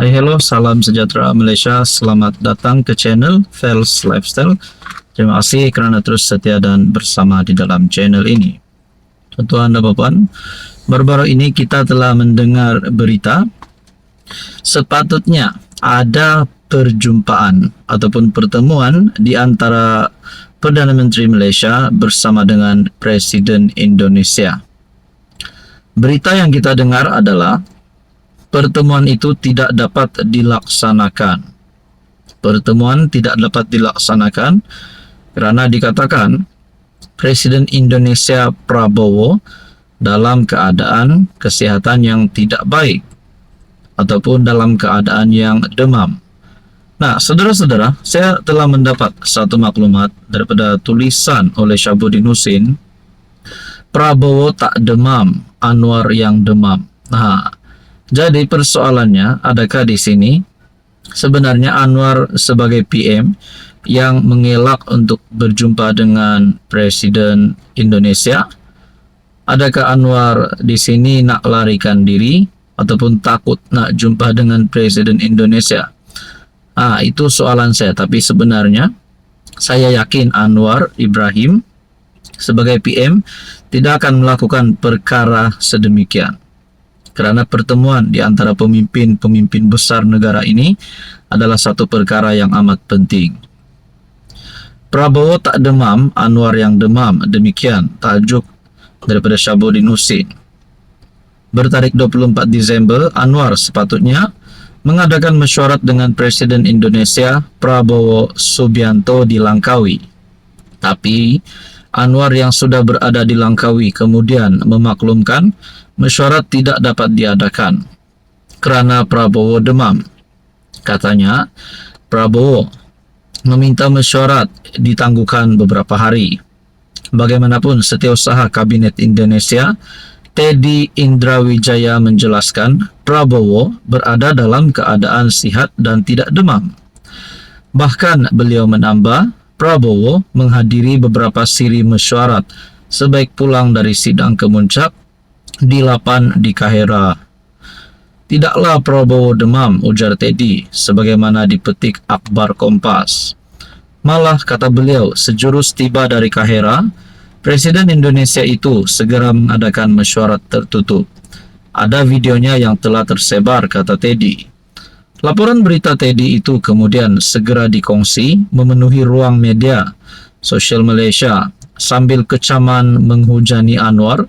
Hai hello, salam sejahtera Malaysia. Selamat datang ke channel Fels Lifestyle. Terima kasih kerana terus setia dan bersama di dalam channel ini. Tuan-tuan dan puan, baru-baru ini kita telah mendengar berita sepatutnya ada perjumpaan ataupun pertemuan di antara Perdana Menteri Malaysia bersama dengan Presiden Indonesia. Berita yang kita dengar adalah pertemuan itu tidak dapat dilaksanakan. Pertemuan tidak dapat dilaksanakan kerana dikatakan Presiden Indonesia Prabowo dalam keadaan kesihatan yang tidak baik ataupun dalam keadaan yang demam. Nah, saudara-saudara, saya telah mendapat satu maklumat daripada tulisan oleh Syabuddin Husin. Prabowo tak demam, Anwar yang demam. Nah, jadi persoalannya, adakah di sini sebenarnya Anwar sebagai PM yang mengelak untuk berjumpa dengan Presiden Indonesia? Adakah Anwar di sini nak larikan diri ataupun takut nak jumpa dengan Presiden Indonesia? Itu soalan saya. Tapi sebenarnya saya yakin Anwar Ibrahim sebagai PM tidak akan melakukan perkara sedemikian. Kerana pertemuan di antara pemimpin-pemimpin besar negara ini adalah satu perkara yang amat penting. Prabowo tak demam, Anwar yang demam. Demikian tajuk daripada Syabuddin Husin. Bertarikh 24 Disember, Anwar sepatutnya mengadakan mesyuarat dengan Presiden Indonesia Prabowo Subianto di Langkawi. Tapi Anwar yang sudah berada di Langkawi kemudian memaklumkan mesyuarat tidak dapat diadakan kerana Prabowo demam. Katanya, Prabowo meminta mesyuarat ditangguhkan beberapa hari. Bagaimanapun, Setiausaha Kabinet Indonesia, Teddy Indrawijaya menjelaskan Prabowo berada dalam keadaan sihat dan tidak demam. Bahkan beliau menambah, Prabowo menghadiri beberapa siri mesyuarat sebaik pulang dari sidang kemuncak di 8 di Kahira. Tidaklah Prabowo demam, ujar Teddy, sebagaimana dipetik akhbar Kompas. Malah, kata beliau, sejurus tiba dari Kahira, Presiden Indonesia itu segera mengadakan mesyuarat tertutup. Ada videonya yang telah tersebar, kata Teddy. Laporan berita Teddy itu kemudian segera dikongsi memenuhi ruang media sosial Malaysia sambil kecaman menghujani Anwar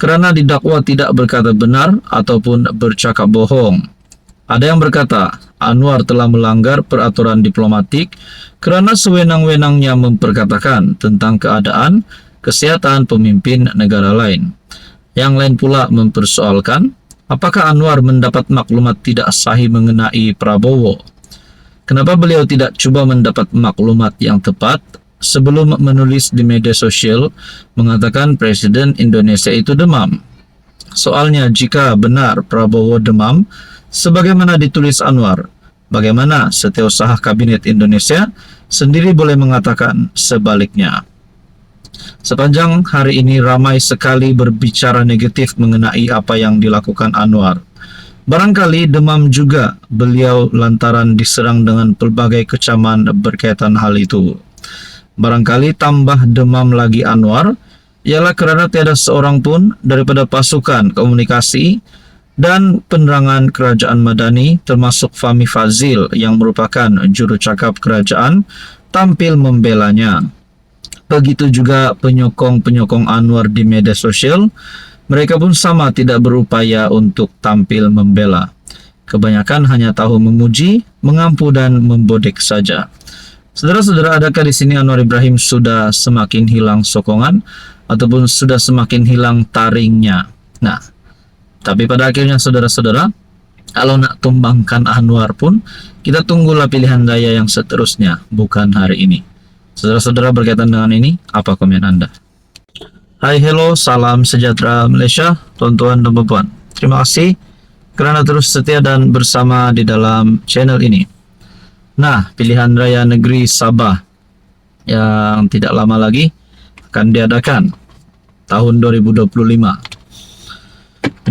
kerana didakwa tidak berkata benar ataupun bercakap bohong. Ada yang berkata Anwar telah melanggar peraturan diplomatik kerana sewenang-wenangnya memperkatakan tentang keadaan kesihatan pemimpin negara lain. Yang lain pula mempersoalkan apakah Anwar mendapat maklumat tidak sahih mengenai Prabowo. Kenapa beliau tidak cuba mendapat maklumat yang tepat sebelum menulis di media sosial mengatakan Presiden Indonesia itu demam? Soalnya, jika benar Prabowo demam sebagaimana ditulis Anwar, bagaimana Setiausaha Kabinet Indonesia sendiri boleh mengatakan sebaliknya? Sepanjang hari ini ramai sekali berbicara negatif mengenai apa yang dilakukan Anwar. Barangkali demam juga beliau lantaran diserang dengan pelbagai kecaman berkaitan hal itu. Barangkali tambah demam lagi Anwar ialah kerana tiada seorang pun daripada pasukan komunikasi dan penerangan kerajaan Madani termasuk Fahmi Fadzil yang merupakan jurucakap kerajaan tampil membelanya. Begitu juga penyokong-penyokong Anwar di media sosial, mereka pun sama tidak berupaya untuk tampil membela. Kebanyakan hanya tahu memuji, mengampu dan membodek saja. Saudara-saudara, adakah di sini Anwar Ibrahim sudah semakin hilang sokongan ataupun sudah semakin hilang taringnya? Nah, tapi pada akhirnya saudara-saudara, kalau nak tumbangkan Anwar pun, kita tunggulah pilihan raya yang seterusnya, bukan hari ini. Saudara-saudara, berkaitan dengan ini, apa komen Anda? Hai, hello, salam sejahtera Malaysia, tuan-tuan dan puan. Terima kasih kerana terus setia dan bersama di dalam channel ini. Nah, pilihan raya negeri Sabah yang tidak lama lagi akan diadakan tahun 2025.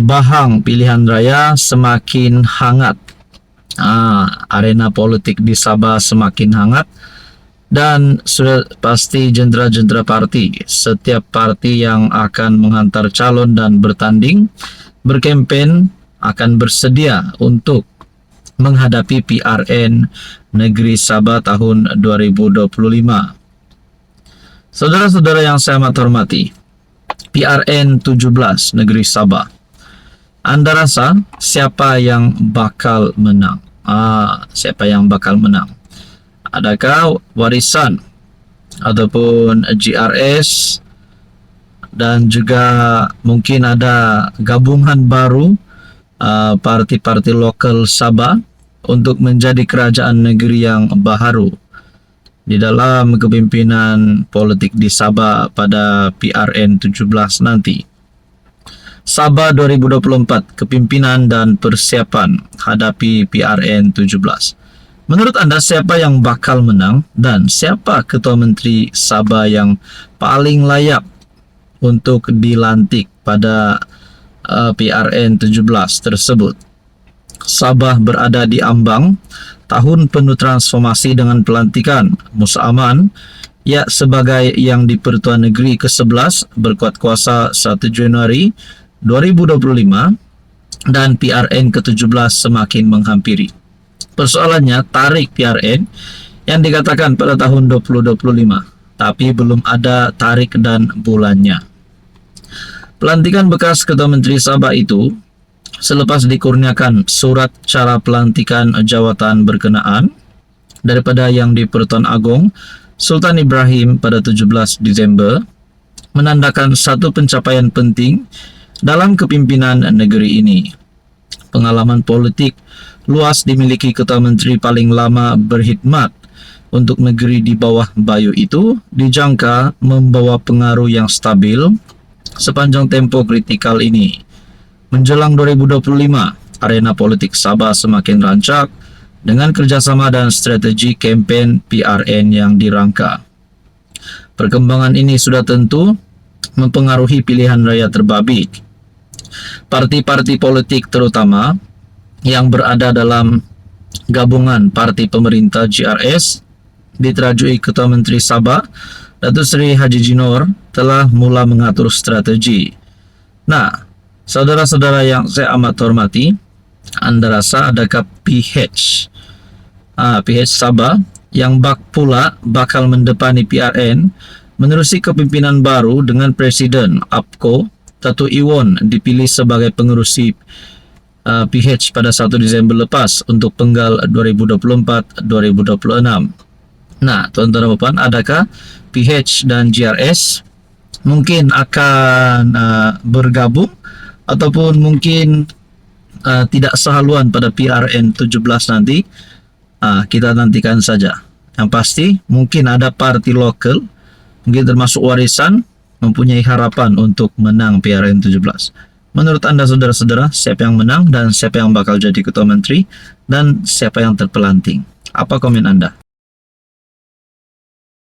Bahang pilihan raya semakin hangat Arena politik di Sabah semakin hangat dan sudah pasti jendera-jendera parti. Setiap parti yang akan menghantar calon dan bertanding, berkempen akan bersedia untuk menghadapi PRN Negeri Sabah tahun 2025. Saudara-saudara yang saya amat hormati, PRN 17 Negeri Sabah. Anda rasa siapa yang bakal menang? Siapa yang bakal menang? Adakah Warisan ataupun GRS dan juga mungkin ada gabungan baru parti-parti lokal Sabah untuk menjadi kerajaan negeri yang baharu di dalam kepimpinan politik di Sabah pada PRN 17 nanti. Sabah 2024, kepimpinan dan persiapan hadapi PRN 17. Menurut Anda siapa yang bakal menang dan siapa ketua menteri Sabah yang paling layak untuk dilantik pada PRN 17 tersebut? Sabah berada di ambang tahun penuh transformasi dengan pelantikan Musa Aman sebagai yang di-Pertuan Negeri ke-11 berkuat kuasa 1 Januari 2025 dan PRN ke-17 semakin menghampiri. Persoalannya tarik PRN yang dikatakan pada tahun 2025, tapi belum ada tarik dan bulannya. Pelantikan bekas Ketua Menteri Sabah itu selepas dikurniakan surat cara pelantikan jawatan berkenaan daripada Yang di-Pertuan Agong Sultan Ibrahim pada 17 Disember, menandakan satu pencapaian penting dalam kepimpinan negeri ini. Pengalaman politik luas dimiliki Ketua Menteri paling lama berkhidmat untuk negeri di bawah Bayu itu, dijangka membawa pengaruh yang stabil sepanjang tempo kritikal ini. Menjelang 2025, arena politik Sabah semakin rancak dengan kerjasama dan strategi kempen PRN yang dirangka. Perkembangan ini sudah tentu mempengaruhi pilihan raya terbabit. Parti-parti politik terutama yang berada dalam gabungan parti pemerintah GRS diterajui Ketua Menteri Sabah Datuk Seri Haji Jinor telah mula mengatur strategi. Nah, saudara-saudara yang saya amat hormati, Anda rasa adakah PH Sabah yang pula bakal mendepani PRN menerusi kepimpinan baru dengan Presiden APCO Datuk Iwan dipilih sebagai pengerusi PH pada 1 Disember lepas untuk penggal 2024-2026. Nah, tuan-tuan dan puan, adakah PH dan GRS mungkin akan bergabung ataupun mungkin tidak sehaluan pada PRN 17 nanti? Kita nantikan saja. Yang pasti mungkin ada parti lokal, mungkin termasuk Warisan, mempunyai harapan untuk menang PRN 17. Menurut Anda saudara-saudara, siapa yang menang dan siapa yang bakal jadi Ketua Menteri dan siapa yang terpelanting? Apa komen Anda?